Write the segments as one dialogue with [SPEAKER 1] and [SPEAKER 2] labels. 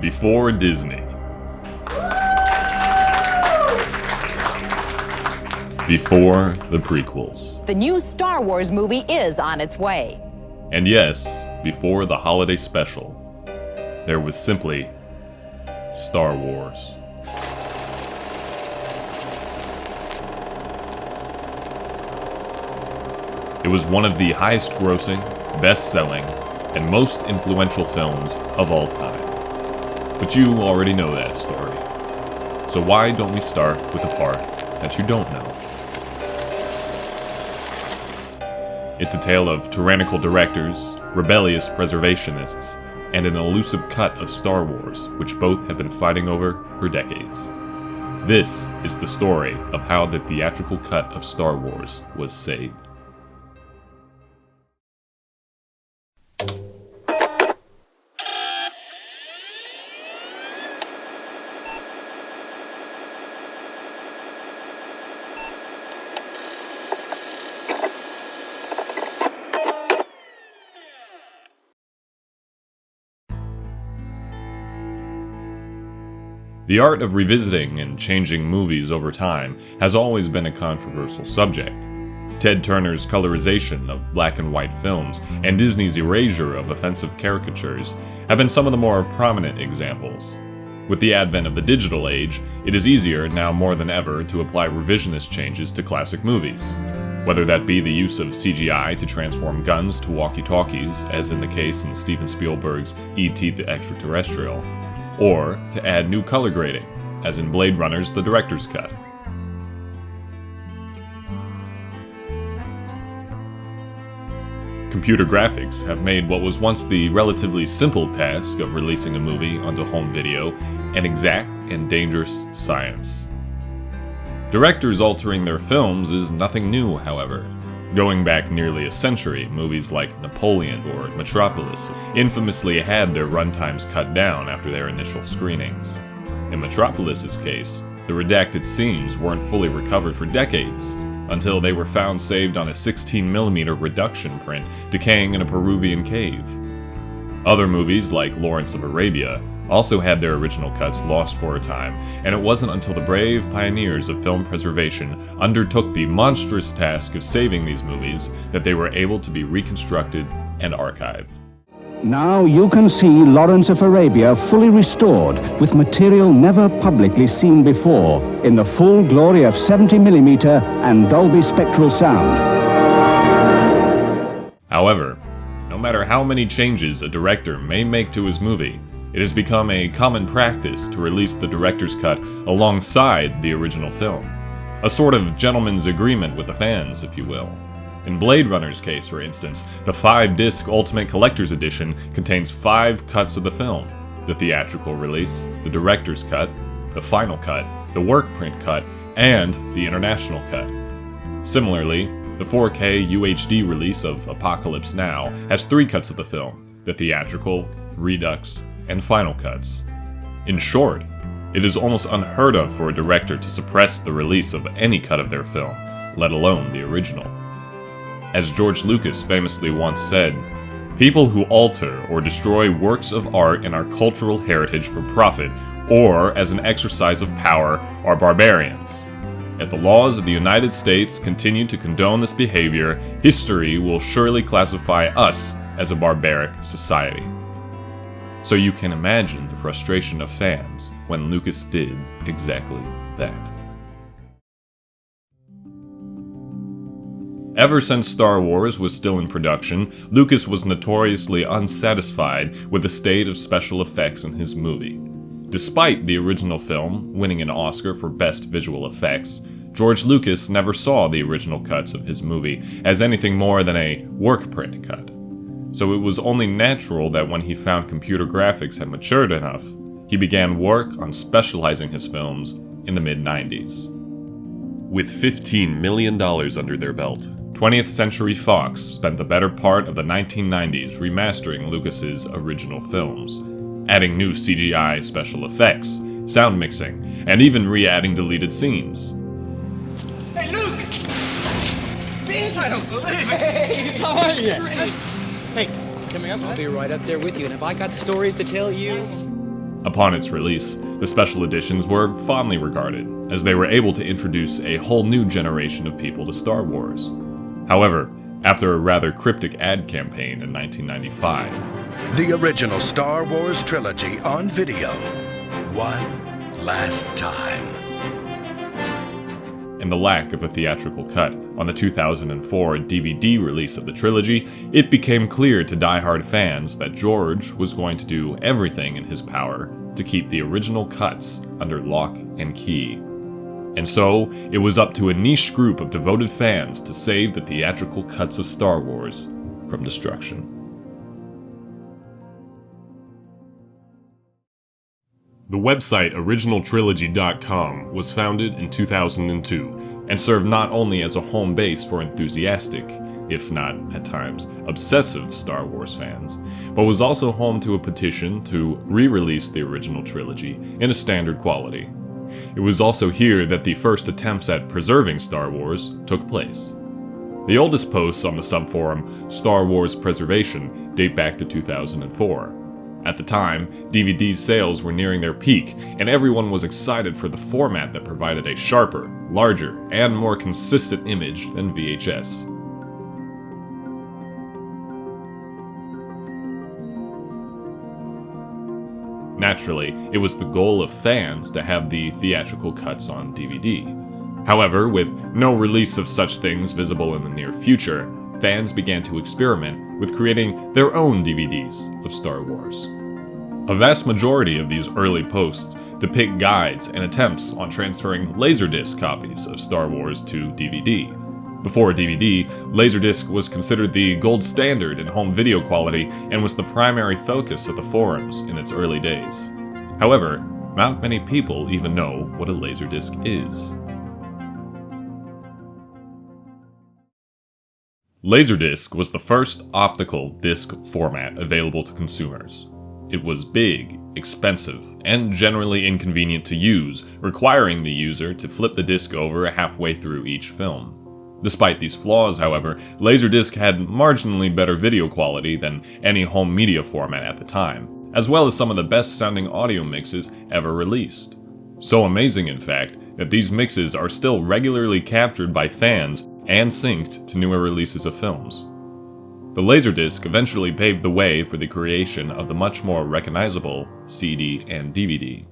[SPEAKER 1] Before Disney. Before the prequels.
[SPEAKER 2] The new Star Wars movie is on its way.
[SPEAKER 1] And yes, before the holiday special, there was simply Star Wars. It was one of the highest grossing, best-selling, and most influential films of all time. But you already know that story. So why don't we start with the part that you don't know? It's a tale of tyrannical directors, rebellious preservationists, and an elusive cut of Star Wars, which both have been fighting over for decades. This is the story of how the theatrical cut of Star Wars was saved. The art of revisiting and changing movies over time has always been a controversial subject. Ted Turner's colorization of black and white films and Disney's erasure of offensive caricatures have been some of the more prominent examples. With the advent of the digital age, it is easier now more than ever to apply revisionist changes to classic movies. Whether that be the use of CGI to transform guns to walkie-talkies, as in the case in Steven Spielberg's E.T. the Extraterrestrial, or to add new color grading, as in Blade Runner's The Director's Cut. Computer graphics have made what was once the relatively simple task of releasing a movie onto home video an exact and dangerous science. Directors altering their films is nothing new, however. Going back nearly a century, movies like Napoleon or Metropolis infamously had their runtimes cut down after their initial screenings. In Metropolis's case, the redacted scenes weren't fully recovered for decades, until they were found saved on a 16mm reduction print decaying in a Peruvian cave. Other movies like Lawrence of Arabia also had their original cuts lost for a time, and it wasn't until the brave pioneers of film preservation undertook the monstrous task of saving these movies that they were able to be reconstructed and archived.
[SPEAKER 3] Now you can see Lawrence of Arabia fully restored with material never publicly seen before in the full glory of 70mm and Dolby spectral sound.
[SPEAKER 1] However, no matter how many changes a director may make to his movie, it has become a common practice to release the director's cut alongside the original film. A sort of gentleman's agreement with the fans, if you will. In Blade Runner's case, for instance, the 5-disc Ultimate Collector's Edition contains 5 cuts of the film: the theatrical release, the director's cut, the final cut, the work print cut, and the international cut. Similarly, the 4K UHD release of Apocalypse Now has 3 cuts of the film: the theatrical, redux, and final cuts. In short, it is almost unheard of for a director to suppress the release of any cut of their film, let alone the original. As George Lucas famously once said, "People who alter or destroy works of art and our cultural heritage for profit or as an exercise of power are barbarians. If the laws of the United States continue to condone this behavior, history will surely classify us as a barbaric society." So you can imagine the frustration of fans when Lucas did exactly that. Ever since Star Wars was still in production, Lucas was notoriously unsatisfied with the state of special effects in his movie. Despite the original film winning an Oscar for Best Visual Effects, George Lucas never saw the original cuts of his movie as anything more than a work print cut. So it was only natural that when he found computer graphics had matured enough, he began work on specializing his films in the mid-90s. With $15 million under their belt, 20th Century Fox spent the better part of the 1990s remastering Lucas's original films, adding new CGI special effects, sound mixing, and even re-adding deleted scenes.
[SPEAKER 4] Hey, Luke! I don't believe it! Hey, how are you? Hey, coming up, I'll be right up there with you, and if I got stories to tell you...
[SPEAKER 1] Upon its release, the special editions were fondly regarded, as they were able to introduce a whole new generation of people to Star Wars. However, after a rather cryptic ad campaign in 1995,
[SPEAKER 5] the original Star Wars trilogy on video, one last time.
[SPEAKER 1] And the lack of a theatrical cut on the 2004 DVD release of the trilogy, it became clear to die-hard fans that George was going to do everything in his power to keep the original cuts under lock and key. And so, it was up to a niche group of devoted fans to save the theatrical cuts of Star Wars from destruction. The website originaltrilogy.com was founded in 2002 and served not only as a home base for enthusiastic, if not, at times, obsessive Star Wars fans, but was also home to a petition to re-release the original trilogy in a standard quality. It was also here that the first attempts at preserving Star Wars took place. The oldest posts on the subforum Star Wars Preservation date back to 2004. At the time, DVD sales were nearing their peak, and everyone was excited for the format that provided a sharper, larger, and more consistent image than VHS. Naturally, it was the goal of fans to have the theatrical cuts on DVD. However, with no release of such things visible in the near future, fans began to experiment with creating their own DVDs of Star Wars. A vast majority of these early posts depict guides and attempts on transferring Laserdisc copies of Star Wars to DVD. Before DVD, Laserdisc was considered the gold standard in home video quality and was the primary focus of the forums in its early days. However, not many people even know what a Laserdisc is. Laserdisc was the first optical disc format available to consumers. It was big, expensive, and generally inconvenient to use, requiring the user to flip the disc over halfway through each film. Despite these flaws, however, Laserdisc had marginally better video quality than any home media format at the time, as well as some of the best-sounding audio mixes ever released. So amazing, in fact, that these mixes are still regularly captured by fans and synced to newer releases of films. The Laserdisc eventually paved the way for the creation of the much more recognizable CD and DVD.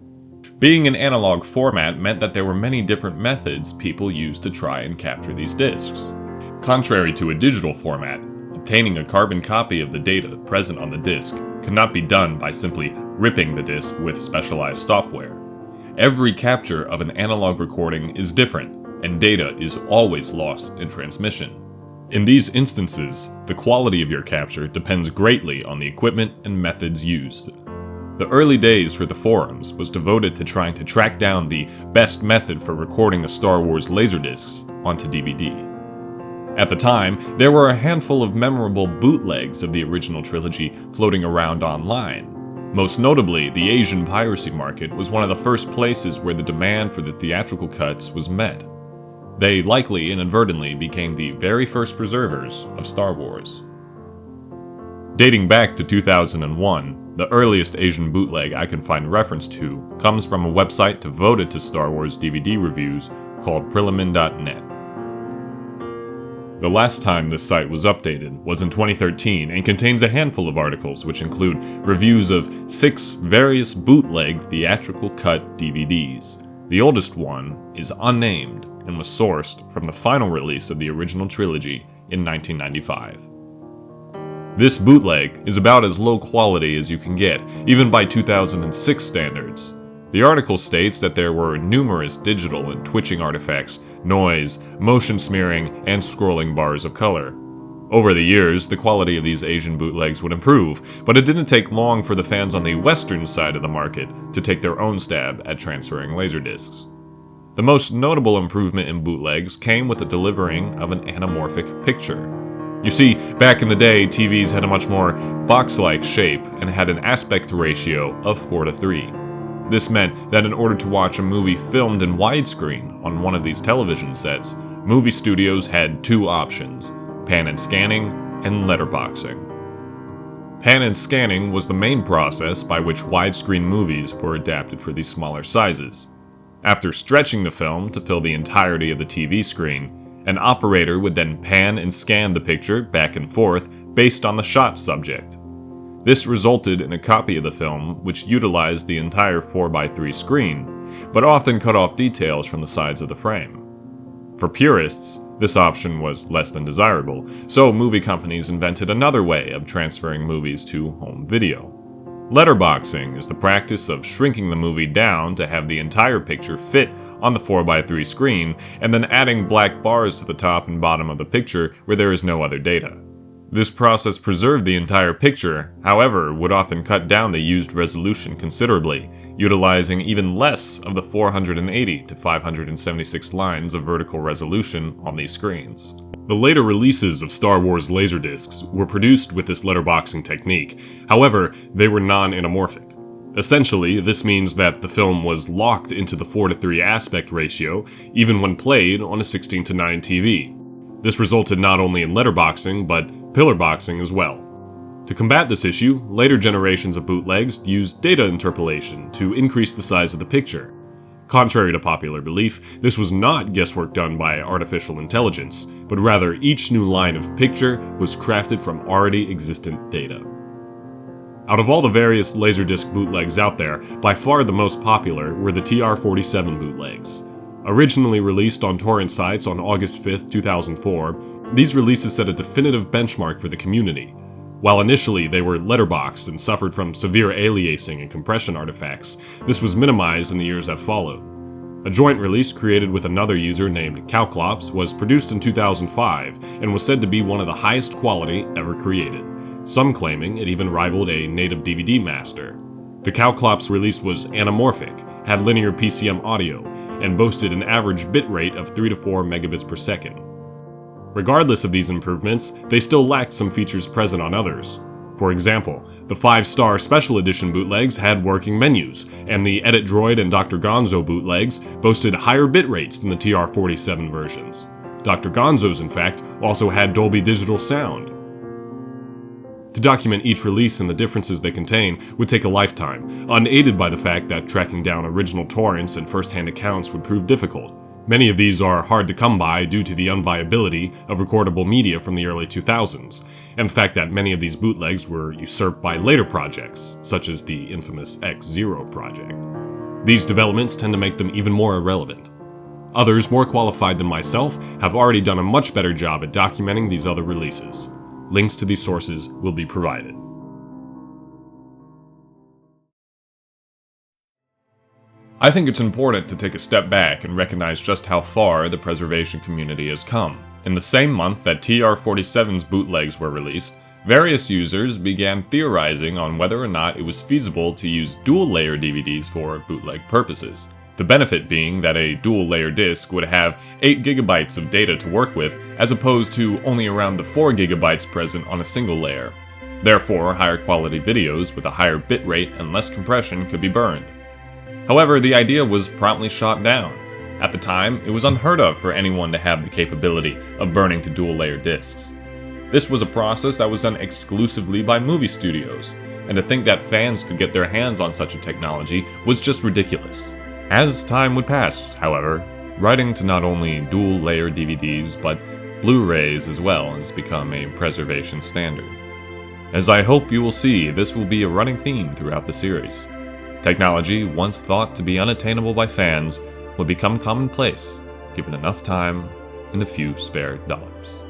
[SPEAKER 1] Being an analog format meant that there were many different methods people used to try and capture these discs. Contrary to a digital format, obtaining a carbon copy of the data present on the disc could not be done by simply ripping the disc with specialized software. Every capture of an analog recording is different, and data is always lost in transmission. In these instances, the quality of your capture depends greatly on the equipment and methods used. The early days for the forums was devoted to trying to track down the best method for recording the Star Wars Laserdiscs onto DVD. At the time, there were a handful of memorable bootlegs of the original trilogy floating around online. Most notably, the Asian piracy market was one of the first places where the demand for the theatrical cuts was met. They likely inadvertently became the very first preservers of Star Wars. Dating back to 2001, the earliest Asian bootleg I can find reference to comes from a website devoted to Star Wars DVD reviews called Prelimin.net. The last time this site was updated was in 2013 and contains a handful of articles which include reviews of 6 various bootleg theatrical cut DVDs. The oldest one is unnamed and was sourced from the final release of the original trilogy in 1995. This bootleg is about as low quality as you can get, even by 2006 standards. The article states that there were numerous digital and twitching artifacts, noise, motion smearing, and scrolling bars of color. Over the years, the quality of these Asian bootlegs would improve, but it didn't take long for the fans on the Western side of the market to take their own stab at transferring Laserdiscs. The most notable improvement in bootlegs came with the delivering of an anamorphic picture. You see, back in the day, TVs had a much more box-like shape and had an aspect ratio of 4:3. This meant that in order to watch a movie filmed in widescreen on one of these television sets, movie studios had 2 options: pan and scanning and letterboxing. Pan and scanning was the main process by which widescreen movies were adapted for these smaller sizes. After stretching the film to fill the entirety of the TV screen, an operator would then pan and scan the picture back and forth based on the shot subject. This resulted in a copy of the film which utilized the entire 4x3 screen, but often cut off details from the sides of the frame. For purists, this option was less than desirable, so movie companies invented another way of transferring movies to home video. Letterboxing is the practice of shrinking the movie down to have the entire picture fit on the 4x3 screen, and then adding black bars to the top and bottom of the picture where there is no other data. This process preserved the entire picture, however, would often cut down the used resolution considerably, utilizing even less of the 480 to 576 lines of vertical resolution on these screens. The later releases of Star Wars Laserdiscs were produced with this letterboxing technique, however, they were non-anamorphic. Essentially, this means that the film was locked into the 4:3 aspect ratio, even when played on a 16:9 TV. This resulted not only in letterboxing, but pillar boxing as well. To combat this issue, later generations of bootlegs used data interpolation to increase the size of the picture. Contrary to popular belief, this was not guesswork done by artificial intelligence, but rather each new line of picture was crafted from already existent data. Out of all the various Laserdisc bootlegs out there, by far the most popular were the TR-47 bootlegs. Originally released on torrent sites on August 5, 2004, these releases set a definitive benchmark for the community. While initially they were letterboxed and suffered from severe aliasing and compression artifacts, this was minimized in the years that followed. A joint release created with another user named Calclops was produced in 2005 and was said to be one of the highest quality ever created, some claiming it even rivaled a native DVD master. The Calclops release was anamorphic, had linear PCM audio, and boasted an average bitrate of 3 to 4 megabits per second. Regardless of these improvements, they still lacked some features present on others. For example, the 5-star Special Edition bootlegs had working menus, and the Edit Droid and Dr. Gonzo bootlegs boasted higher bit rates than the TR-47 versions. Dr. Gonzo's, in fact, also had Dolby Digital sound. To document each release and the differences they contain would take a lifetime, unaided by the fact that tracking down original torrents and first-hand accounts would prove difficult. Many of these are hard to come by due to the unviability of recordable media from the early 2000s, and the fact that many of these bootlegs were usurped by later projects, such as the infamous X-Zero project. These developments tend to make them even more irrelevant. Others more qualified than myself have already done a much better job at documenting these other releases. Links to these sources will be provided. I think it's important to take a step back and recognize just how far the preservation community has come. In the same month that TR-47's bootlegs were released, various users began theorizing on whether or not it was feasible to use dual-layer DVDs for bootleg purposes. The benefit being that a dual-layer disc would have 8 GB of data to work with, as opposed to only around the 4 GB present on a single layer. Therefore, higher quality videos with a higher bitrate and less compression could be burned. However, the idea was promptly shot down. At the time, it was unheard of for anyone to have the capability of burning to dual-layer discs. This was a process that was done exclusively by movie studios, and to think that fans could get their hands on such a technology was just ridiculous. As time would pass, however, writing to not only dual-layer DVDs but Blu-rays as well has become a preservation standard. As I hope you will see, this will be a running theme throughout the series. Technology, once thought to be unattainable by fans, will become commonplace, given enough time and a few spare dollars.